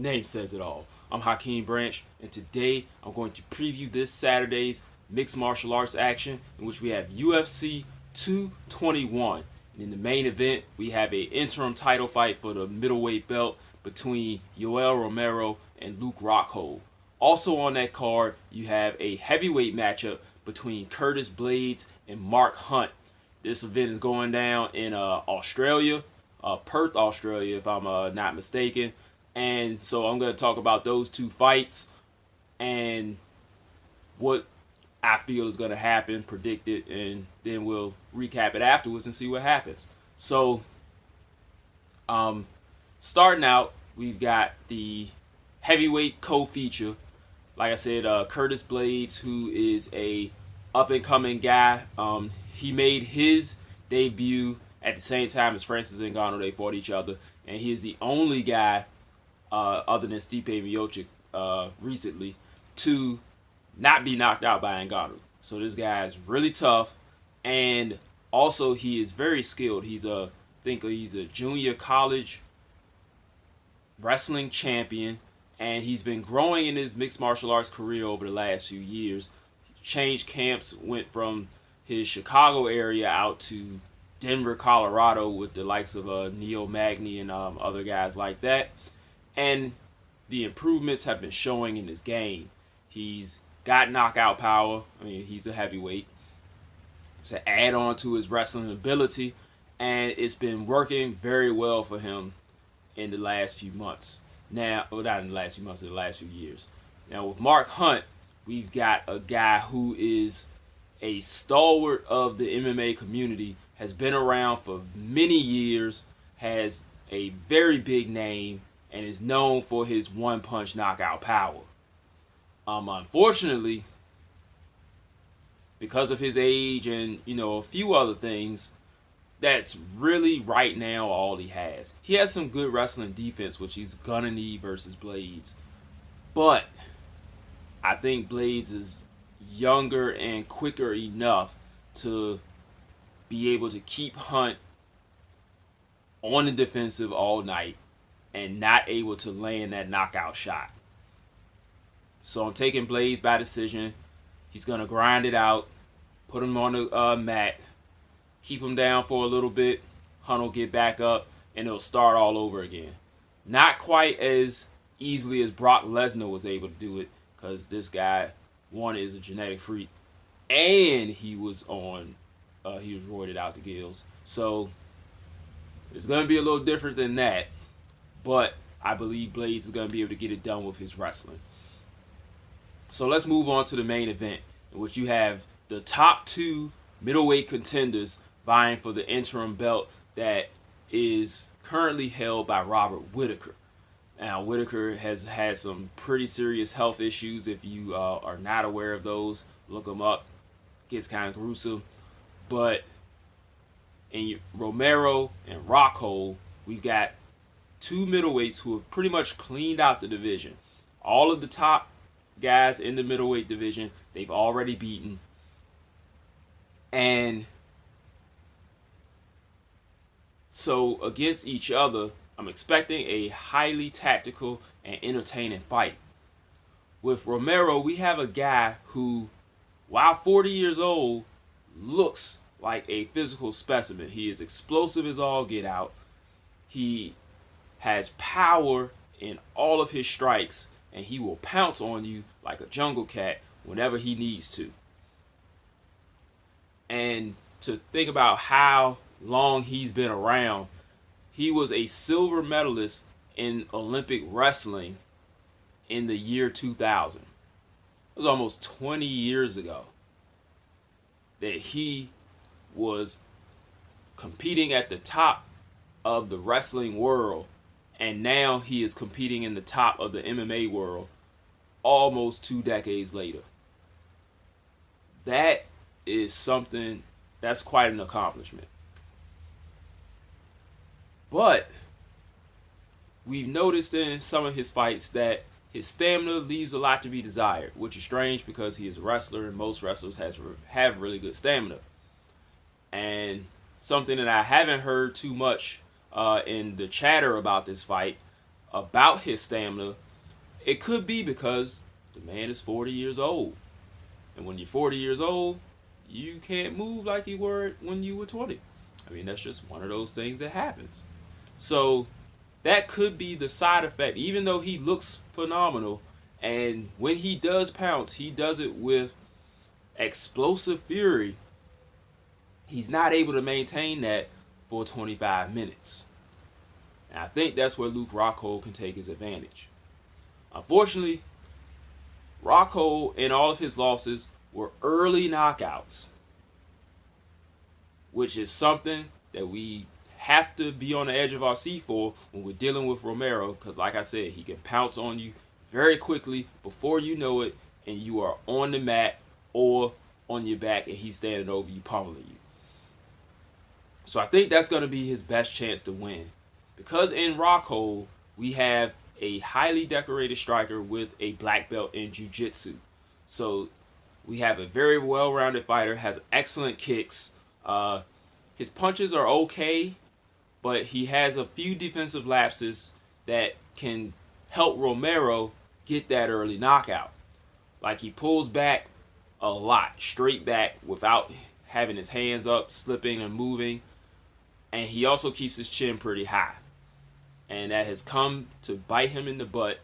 name says it all. I'm Hakeem Branch, and today I'm going to preview this Saturday's mixed martial arts action, in which we have UFC 221. And in the main event, we have an interim title fight for the middleweight belt between Yoel Romero and Rockhold. Also on that card, you have a heavyweight matchup between Curtis Blaydes and Mark Hunt. This event is going down in Australia, Perth, Australia, if I'm not mistaken. And so I'm going to talk about those two fights and what I feel is going to happen, predicted, and then we'll recap it afterwards and see what happens. So, starting out, we've got the heavyweight co-feature. Like I said, Curtis Blaydes, who is a up-and-coming guy. He made his debut at the same time as Francis Ngannou. They fought each other, and he is the only guy, other than Stipe Miocic recently, to not be knocked out by Ngannou. So this guy is really tough, and also he is very skilled. He's a junior college wrestling champion, and he's been growing in his mixed martial arts career over the last few years. He changed camps, went from his Chicago area out to Denver, Colorado, with the likes of Neo Magny and other guys like that. And the improvements have been showing in his game. He's got knockout power. I mean, he's a heavyweight. To add on to his wrestling ability, and it's been working very well for him in the last few months. Now, well, not in the last few months, in the last few years. Now, with Mark Hunt, we've got a guy who is a stalwart of the MMA community, has been around for many years, has a very big name, and is known for his one-punch knockout power. Unfortunately, because of his age and, a few other things, that's really right now all he has. He has some good wrestling defense, which he's gonna need versus Blaydes. But I think Blaydes is younger and quicker enough to be able to keep Hunt on the defensive all night and not able to land that knockout shot. So I'm taking Blaydes by decision. He's going to grind it out, put him on the mat, keep him down for a little bit. Hunt will get back up, and it'll start all over again. Not quite as easily as Brock Lesnar was able to do it, because this guy, one, is a genetic freak, and he was roided out the gills. So it's going to be a little different than that, but I believe Blaydes is going to be able to get it done with his wrestling. So let's move on to the main event, in which you have the top two middleweight contenders vying for the interim belt that is currently held by Robert Whitaker. Now, Whitaker has had some pretty serious health issues. If you are not aware of those, look them up. Gets kind of gruesome. But in Romero and Rockhold, we've got two middleweights who have pretty much cleaned out the division. All of the top guys in the middleweight division, they've already beaten. And so against each other, I'm expecting a highly tactical and entertaining fight. With Romero, we have a guy who, while 40 years old, looks like a physical specimen. He is explosive as all get out. He has power in all of his strikes, and he will pounce on you like a jungle cat whenever he needs to. And to think about how long he's been around, he was a silver medalist in Olympic wrestling in the year 2000. It was almost 20 years ago that he was competing at the top of the wrestling world, and now he is competing in the top of the MMA world almost 2 decades later. That is something, that's quite an accomplishment. But we've noticed in some of his fights that his stamina leaves a lot to be desired, which is strange because he is a wrestler and most wrestlers have really good stamina. And something that I haven't heard too much in the chatter about this fight about his stamina, it could be because the man is 40 years old. And when you're 40 years old, you can't move like you were when you were 20. I mean, that's just one of those things that happens. So that could be the side effect, even though he looks phenomenal. And when he does pounce, he does it with explosive fury. He's not able to maintain that for 25 minutes. And I think that's where Luke Rockhold can take his advantage. Unfortunately, Rockhold in all of his losses were early knockouts, which is something that we have to be on the edge of our seat for when we're dealing with Romero, because like I said, he can pounce on you very quickly before you know it, and you are on the mat or on your back and he's standing over you, pummeling you. So I think that's going to be his best chance to win, because in Rockhold we have a highly decorated striker with a black belt in jiu-jitsu. So we have a very well-rounded fighter, has excellent kicks. His punches are okay, but he has a few defensive lapses that can help Romero get that early knockout. Like, he pulls back a lot, straight back, without having his hands up, slipping and moving. And he also keeps his chin pretty high. And that has come to bite him in the butt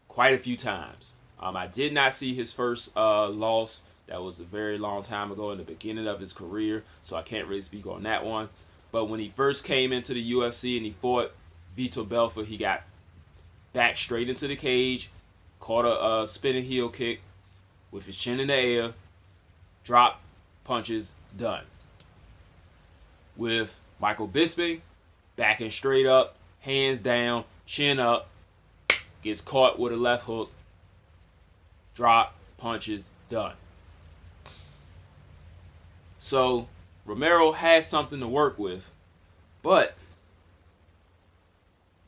quite a few times. I did not see his first loss. That was a very long time ago in the beginning of his career, so I can't really speak on that one. But when he first came into the UFC and he fought Vitor Belfort, he got back straight into the cage, caught a spinning heel kick with his chin in the air, drop punches, done. With Michael Bisping, backing straight up, hands down, chin up, gets caught with a left hook, drop punches, done. So Romero has something to work with, but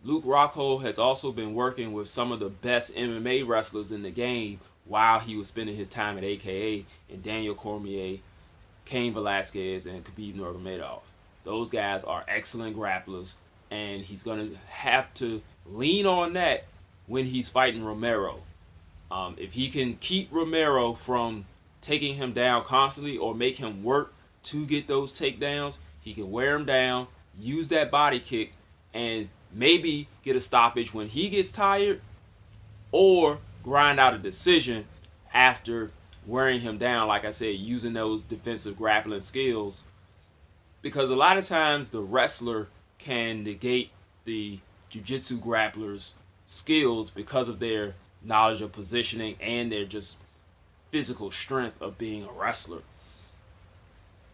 Luke Rockhold has also been working with some of the best MMA wrestlers in the game while he was spending his time at AKA, in Daniel Cormier, Cain Velasquez, and Khabib Nurmagomedov. Those guys are excellent grapplers, and he's going to have to lean on that when he's fighting Romero. If he can keep Romero from taking him down constantly or make him work to get those takedowns, he can wear him down, use that body kick, and maybe get a stoppage when he gets tired, or grind out a decision after wearing him down, like I said, using those defensive grappling skills. Because a lot of times the wrestler can negate the jiu-jitsu grappler's skills because of their knowledge of positioning and their just physical strength of being a wrestler.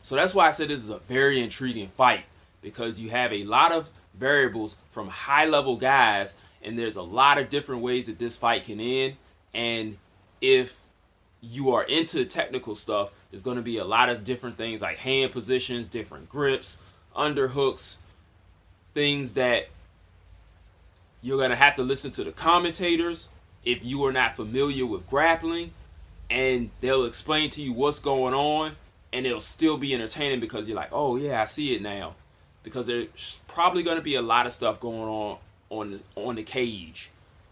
So that's why I said this is a very intriguing fight, because you have a lot of variables from high-level guys, and there's a lot of different ways that this fight can end. And if you are into technical stuff, there's going to be a lot of different things like hand positions, different grips, underhooks, things that you're going to have to listen to the commentators if you are not familiar with grappling, and they'll explain to you what's going on, and it'll still be entertaining because you're like, oh yeah, I see it now. Because there's probably going to be a lot of stuff going on the cage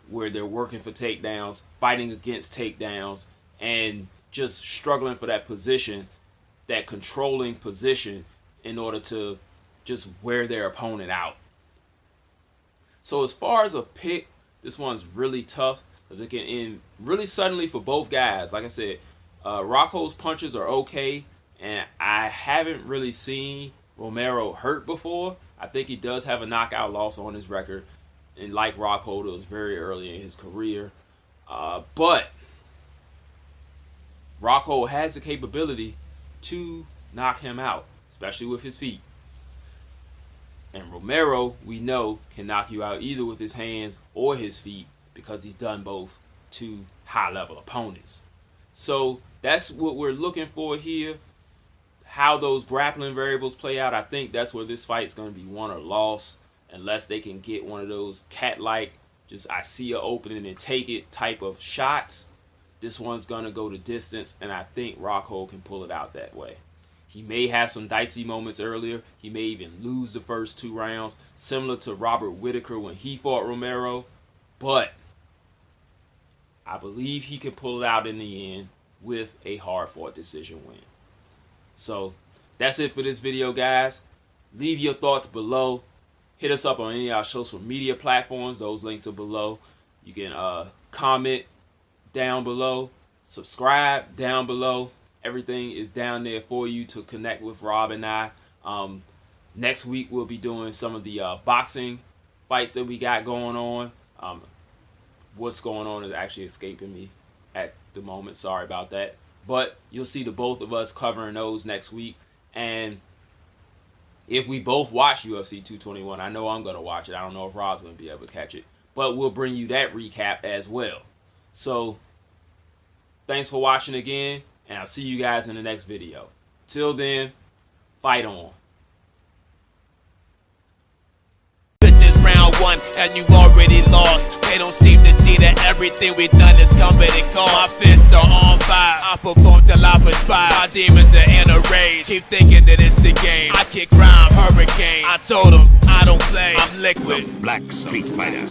where they're working for takedowns, fighting against takedowns, and just struggling for that position, that controlling position, in order to just wear their opponent out. So as far as a pick, this one's really tough because it can end really suddenly for both guys. Like I said, Rockhold's punches are okay, and I haven't really seen Romero hurt before. I think he does have a knockout loss on his record, and like Rockhold, it was very early in his career. But Rockhold has the capability to knock him out, especially with his feet. And Romero, we know, can knock you out either with his hands or his feet, because he's done both to high-level opponents. So that's what we're looking for here. How those grappling variables play out, I think that's where this fight's going to be won or lost, unless they can get one of those cat-like, just I see an opening and take it type of shots. This one's going to go the distance, and I think Rockhold can pull it out that way. He may have some dicey moments earlier. He may even lose the first 2 rounds, similar to Robert Whittaker when he fought Romero. But I believe he can pull it out in the end with a hard-fought decision win. So that's it for this video, guys. Leave your thoughts below. Hit us up on any of our social media platforms. Those links are below. You can comment down below. Subscribe down below. Everything is down there for you to connect with Rob and I. Next week we'll be doing some of the boxing fights that we got going on. What's going on is actually escaping me at the moment. Sorry about that. But you'll see the both of us covering those next week. And if we both watch UFC 221, I know I'm going to watch it. I don't know if Rob's going to be able to catch it. But we'll bring you that recap as well. So thanks for watching again. And I'll see you guys in the next video. Till then, fight on. This is round 1 and you've already lost. They don't seem to see that everything we've done is come at a cost. My fists are on fire. I perform till I perspire. My demons are in a rage. Keep thinking that it's a game. I kick rhyme, hurricane. I told them I don't play. I'm liquid. Black Street Fighter.